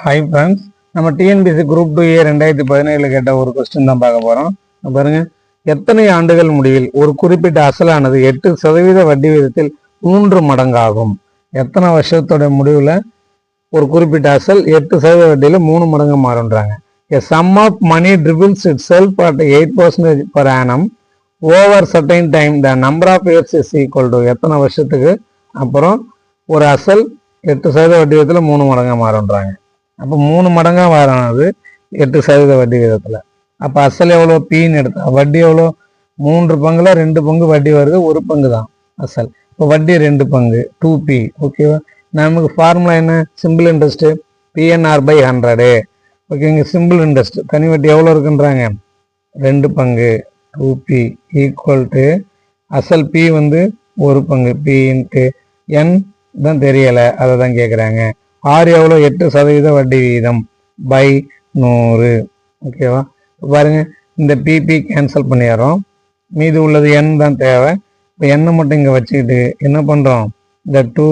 Hi friends, நம்ம TNPSC group 2A 2017 கேட்ட ஒரு கொஸ்டின் தான் பார்க்க போகிறோம். பாருங்க, எத்தனை ஆண்டுகள் முடிவில் ஒரு குறிப்பிட்ட அசலானது 8% வட்டி விகிதத்தில் 3 மடங்காகும்? எத்தனை வருஷத்தோட முடிவில் ஒரு குறிப்பிட்ட அசல் 8% வட்டியில் 3 மடங்கு மாறுன்றாங்க. A sum of money triples itself at 8% per annum over certain time, the number of years is equal to எத்தனை வருஷத்துக்கு அப்புறம் ஒரு அசல் 8% வட்டி விகிதத்தில் 3 மடங்காக மாறுன்றாங்க. அப்போ 3 மடங்காக மாறானது 8% வட்டி விகிதத்தில். அப்போ அசல் எவ்வளோ? பின்னு எடுத்தா வட்டி எவ்வளோ? 3 பங்குல 2 பங்கு வட்டி வருது, 1 பங்கு தான் அசல். இப்போ வட்டி 2 பங்கு 2p. ஓகேவா? நமக்கு ஃபார்முலா என்ன? Simple interest PNR/100. ஓகே, இங்கே சிம்பிள் இன்ட்ரெஸ்ட் தனி வட்டி எவ்வளோ இருக்குன்றாங்க? 2 பங்கு 2p ஈக்குவல் டு அசல் p வந்து 1 பங்கு p இன்ட்டு n தான் தெரியலை, அதை தான் கேட்குறாங்க. ஆறு எவ்வளோ? 8% வட்டி வீதம் பை 100. ஓகேவா? பாருங்க, இந்த பிபி கேன்சல் பண்ணிடுறோம், மீது உள்ளது n தான் தேவை. இப்போ n மட்டும் இங்கே வச்சுக்கிட்டு என்ன பண்ணுறோம்? இந்த 2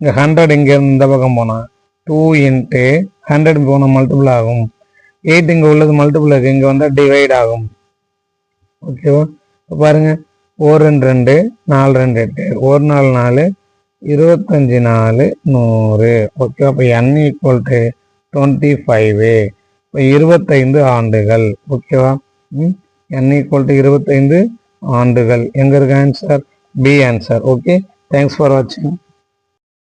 இங்கே 100 இங்கே இந்த பக்கம் போனால் 2 இன்ட்டு 100 போனால் மல்டிபிள் ஆகும். 8 இங்கே உள்ளது மல்டிபிள் இருக்குது, இங்கே வந்தால் டிவைட் ஆகும். ஓகேவா? இப்போ பாருங்க, 1 2 2 4 2 8 1 4 4 25 4 100. ஓகே, அப்போ n ஈக்குவல் டு 25. இப்போ 25 ஆண்டுகள். ஓகேவா? n ஈக்குவல் டு 25 ஆண்டுகள். எங்கே இருக்கு answer? B answer. Okay, thanks for வாட்சிங்.